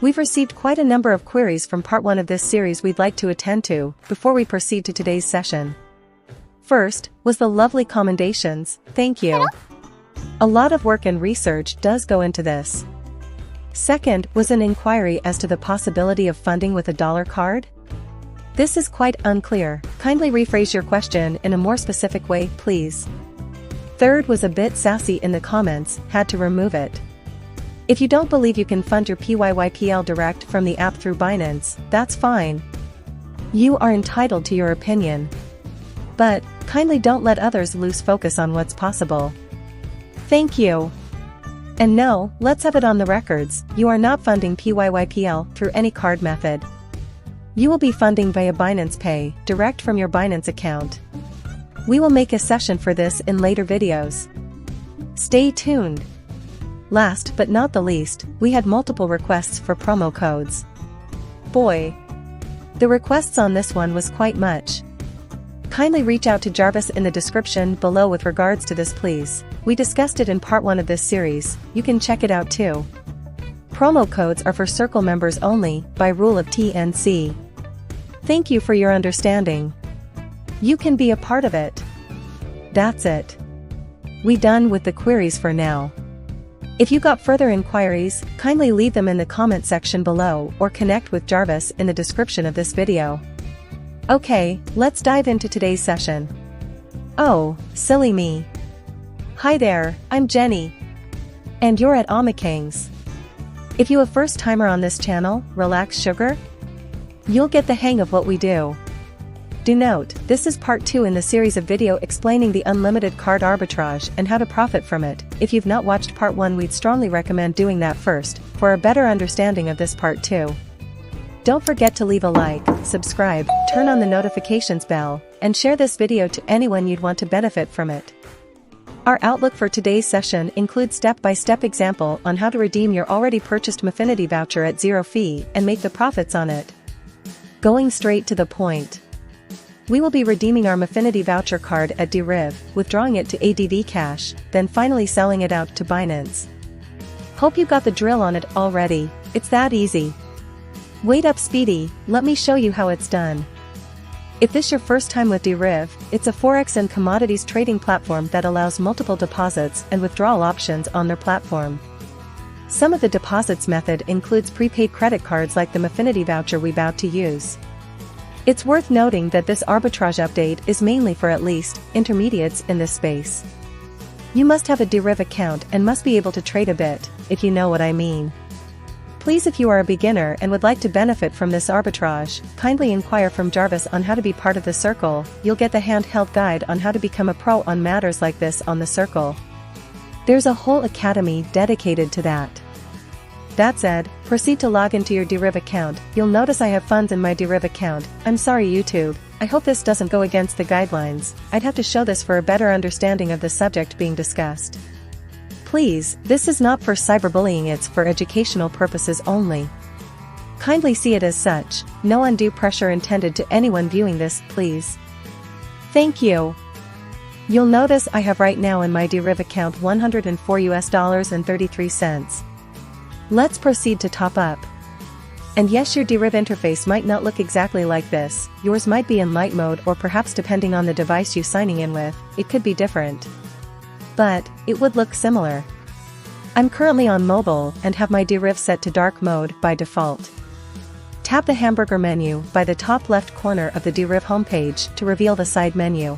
We've received quite a number of queries from part 1 of this series we'd like to attend to, before we proceed to today's session. First, was the lovely commendations, thank you. A lot of work and research does go into this. Second, was an inquiry as to the possibility of funding with a dollar card? This is quite unclear, kindly rephrase your question in a more specific way, please. Third was a bit sassy in the comments, had to remove it. If you don't believe you can fund your PYYPL direct from the app through Binance, that's fine. You are entitled to your opinion. But, kindly don't let others lose focus on what's possible. Thank you. And no, let's have it on the records, you are not funding PYYPL through any card method. You will be funding via Binance Pay, direct from your Binance account. We will make a session for this in later videos. Stay tuned. Last but not the least, we had multiple requests for promo codes. Boy! The requests on this one was quite much. Kindly reach out to Jarvis in the description below with regards to this please. We discussed it in part 1 of this series, you can check it out too. Promo codes are for Circle members only, by rule of TNC. Thank you for your understanding. You can be a part of it. That's it. We done with the queries for now. If you got further inquiries, kindly leave them in the comment section below or connect with Jarvis in the description of this video. Okay, let's dive into today's session. Oh, silly me. Hi there, I'm Jenny. And you're at OMMICANGS. If you a first timer on this channel, relax sugar. You'll get the hang of what we do. Do note, this is part 2 in the series of video explaining the unlimited card arbitrage and how to profit from it. If you've not watched part 1, we'd strongly recommend doing that first, for a better understanding of this part 2. Don't forget to leave a like, subscribe, turn on the notifications bell, and share this video to anyone you'd want to benefit from it. Our outlook for today's session includes step-by-step example on how to redeem your already purchased Mfinity voucher at 0 fee and make the profits on it. Going straight to the point. We will be redeeming our Mfinity voucher card at Deriv, withdrawing it to advcash, then finally selling it out to Binance. Hope you got the drill on it already, it's that easy. Wait up speedy, let me show you how it's done. If this your first time with Deriv, it's a forex and commodities trading platform that allows multiple deposits and withdrawal options on their platform. Some of the deposits method includes prepaid credit cards like the Mfinity voucher we about to use. It's worth noting that this arbitrage update is mainly for at least intermediates in this space. You must have a Deriv account and must be able to trade a bit, if you know what I mean. Please, if you are a beginner and would like to benefit from this arbitrage, kindly inquire from Jarvis on how to be part of the circle. You'll get the handheld guide on how to become a pro on matters like this on the circle. There's a whole academy dedicated to that. That said, proceed to log into your Deriv account. You'll notice I have funds in my Deriv account. I'm sorry YouTube, I hope this doesn't go against the guidelines. I'd have to show this for a better understanding of the subject being discussed. Please, this is not for cyberbullying, it's for educational purposes only. Kindly see it as such, no undue pressure intended to anyone viewing this, please. Thank you. You'll notice I have right now in my Deriv account $104.33. Let's proceed to top up. And yes, your Deriv interface might not look exactly like this, yours might be in light mode or perhaps depending on the device you're signing in with, it could be different. But, it would look similar. I'm currently on mobile and have my Deriv set to dark mode by default. Tap the hamburger menu by the top left corner of the Deriv homepage to reveal the side menu.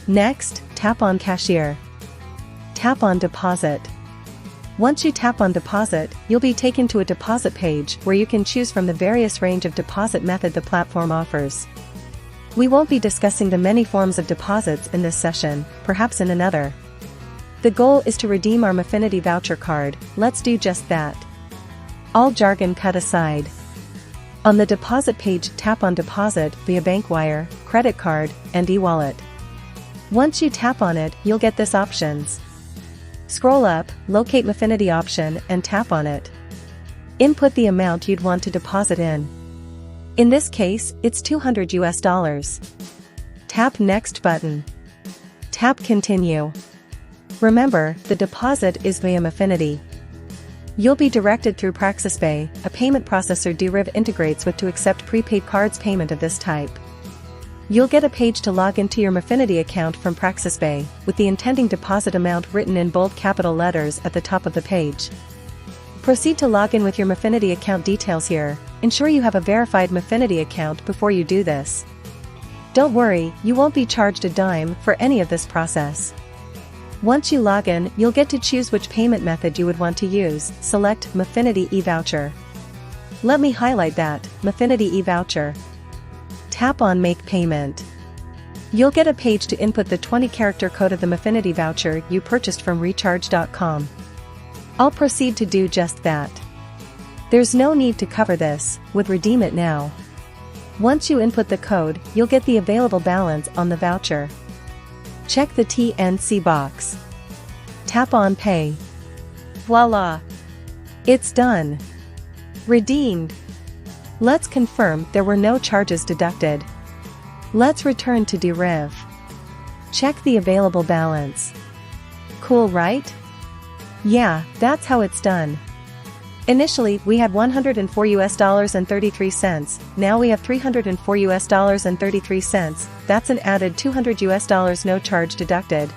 Next, tap on Cashier. Tap on Deposit. Once you tap on Deposit, you'll be taken to a deposit page where you can choose from the various range of deposit method the platform offers. We won't be discussing the many forms of deposits in this session, perhaps in another. The goal is to redeem our Mfinity voucher card, let's do just that. All jargon cut aside. On the deposit page, tap on Deposit via bank wire, credit card, and e-wallet. Once you tap on it, you'll get this options. Scroll up, locate Mfinity option and tap on it. Input the amount you'd want to deposit in. In this case, it's $200. Tap Next button. Tap Continue. Remember, the deposit is via Mfinity. You'll be directed through PraxisPay, a payment processor Deriv integrates with to accept prepaid cards payment of this type. You'll get a page to log into your Mfinity account from PraxisPay, with the intending deposit amount written in bold capital letters at the top of the page. Proceed to log in with your Mfinity account details here. Ensure you have a verified Mfinity account before you do this. Don't worry, you won't be charged a dime for any of this process. Once you log in, you'll get to choose which payment method you would want to use. Select Mfinity eVoucher. Let me highlight that, Mfinity eVoucher. Tap on Make Payment. You'll get a page to input the 20-character code of the Mfinity voucher you purchased from recharge.com. I'll proceed to do just that. There's no need to cover this, would redeem it now. Once you input the code, you'll get the available balance on the voucher. Check the TNC box. Tap on Pay. Voila! It's done. Redeemed. Let's confirm there were no charges deducted. Let's return to Deriv. Check the available balance. Cool, right? Yeah, that's how it's done. Initially, we had $104.33, now we have $304.33, that's an added $200 no charge deducted.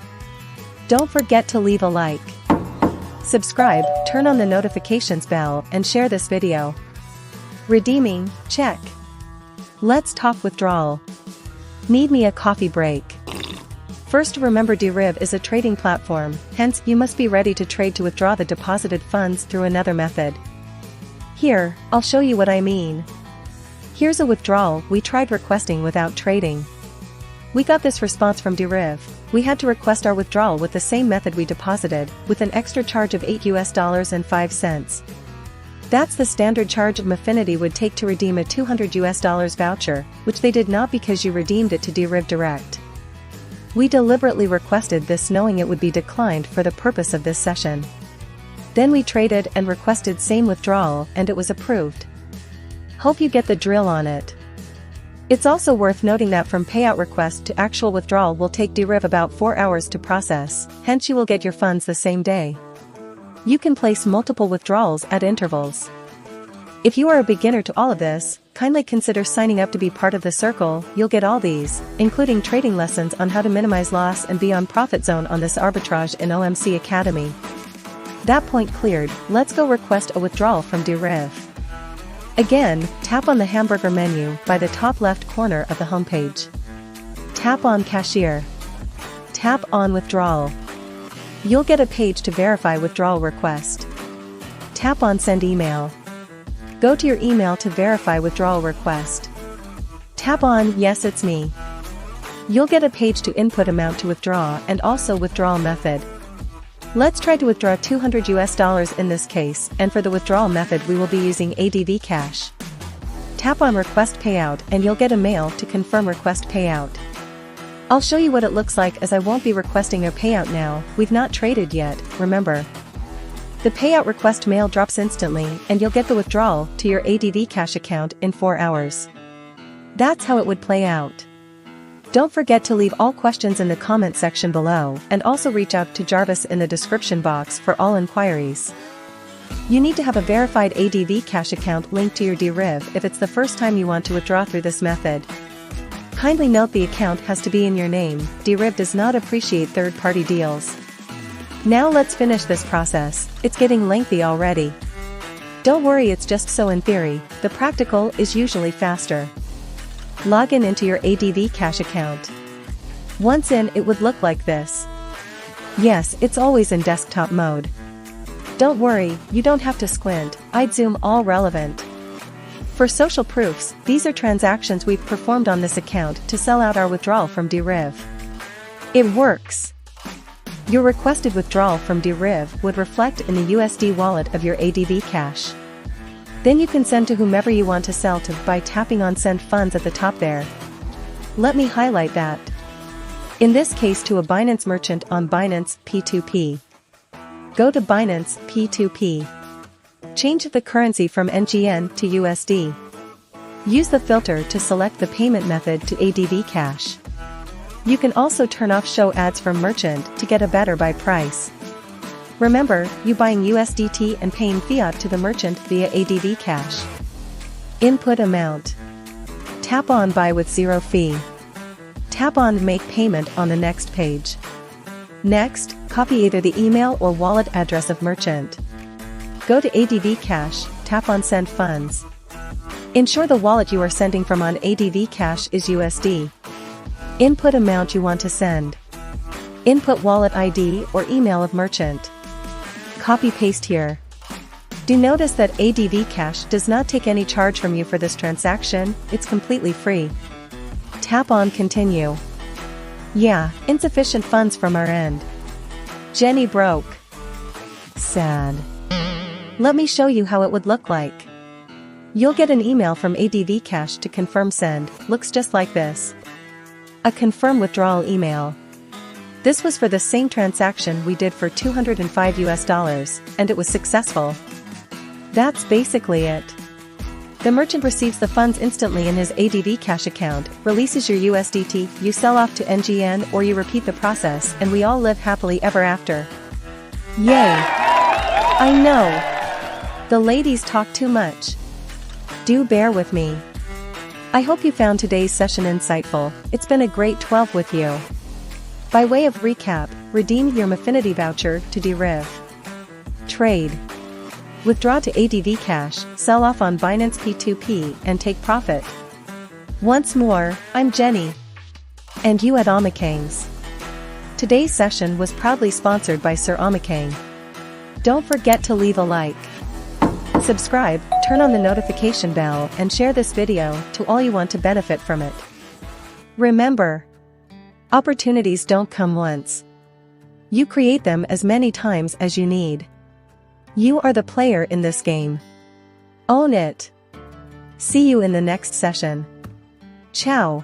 Don't forget to leave a like. Subscribe, turn on the notifications bell, and share this video. Redeeming, check. Let's talk withdrawal. Need me a coffee break? First, remember Deriv is a trading platform, hence you must be ready to trade to withdraw the deposited funds through another method. Here, I'll show you what I mean. Here's a withdrawal we tried requesting without trading. We got this response from Deriv. We had to request our withdrawal with the same method we deposited, with an extra charge of $8.05. That's the standard charge Mfinity would take to redeem a $200 voucher, which they did not because you redeemed it to Deriv Direct. We deliberately requested this knowing it would be declined for the purpose of this session. Then we traded and requested same withdrawal and it was approved. Hope you get the drill on it. It's also worth noting that from payout request to actual withdrawal will take Deriv about 4 hours to process, hence you will get your funds the same day. You can place multiple withdrawals at intervals. If you are a beginner to all of this, kindly consider signing up to be part of the circle. You'll get all these, including trading lessons on how to minimize loss and be on profit zone on this arbitrage in OMC Academy. That point cleared, let's go request a withdrawal from Deriv. Again, tap on the hamburger menu by the top left corner of the homepage. Tap on Cashier. Tap on Withdrawal. You'll get a page to verify withdrawal request. Tap on Send Email. Go to your email to verify withdrawal request. Tap on Yes, it's me. You'll get a page to input amount to withdraw and also withdrawal method. Let's try to withdraw $200 in this case, and for the withdrawal method we will be using advcash. Tap on Request Payout and you'll get a mail to confirm request payout. I'll show you what it looks like as I won't be requesting a payout now, we've not traded yet, remember. The payout request mail drops instantly and you'll get the withdrawal to your advcash account in 4 hours. That's how it would play out. Don't forget to leave all questions in the comment section below and also reach out to Jarvis in the description box for all inquiries. You need to have a verified advcash account linked to your Deriv if it's the first time you want to withdraw through this method. Kindly note the account has to be in your name, Deriv does not appreciate third-party deals. Now let's finish this process, it's getting lengthy already. Don't worry, it's just so in theory, the practical is usually faster. Log in into your advcash account. Once in, it would look like this. Yes, it's always in desktop mode. Don't worry, you don't have to squint, I'd zoom all relevant. For social proofs, these are transactions we've performed on this account to sell out our withdrawal from Deriv. It works. Your requested withdrawal from Deriv would reflect in the USD wallet of your advcash. Then you can send to whomever you want to sell to by tapping on Send Funds at the top there. Let me highlight that. In this case to a Binance merchant on Binance P2P. Go to Binance P2P. Change the currency from NGN to USD. Use the filter to select the payment method to advcash. You can also turn off Show Ads from Merchant to get a better buy price. Remember, you buying USDT and paying fiat to the merchant via advcash. Input amount. Tap on Buy with zero fee. Tap on Make payment on the next page. Next, copy either the email or wallet address of merchant. Go to advcash, tap on Send Funds. Ensure the wallet you are sending from on advcash is USD. Input amount you want to send. Input wallet ID or email of merchant. Copy paste here. Do notice that advcash does not take any charge from you for this transaction, it's completely free. Tap on Continue. Yeah, insufficient funds from our end. Jenny broke. Sad. Let me show you how it would look like. You'll get an email from advcash to confirm send, looks just like this. A confirm withdrawal email. This was for the same transaction we did for $205 and it was successful. That's basically it. The merchant receives the funds instantly in his advcash account, releases your USDT, you sell off to NGN or you repeat the process and we all live happily ever after. Yay! I know! The ladies talk too much. Do bear with me. I hope you found today's session insightful, it's been a great 12 with you. By way of recap, redeem your Maffinity voucher to Deriv. Trade. Withdraw to advcash, sell off on Binance P2P and take profit. Once more, I'm Jenny. And you at OMMICANGS. Today's session was proudly sponsored by Sir OMMICANG. Don't forget to leave a like. Subscribe, turn on the notification bell and share this video to all you want to benefit from it. Remember, opportunities don't come once. You create them as many times as you need. You are the player in this game. Own it. See you in the next session. Ciao.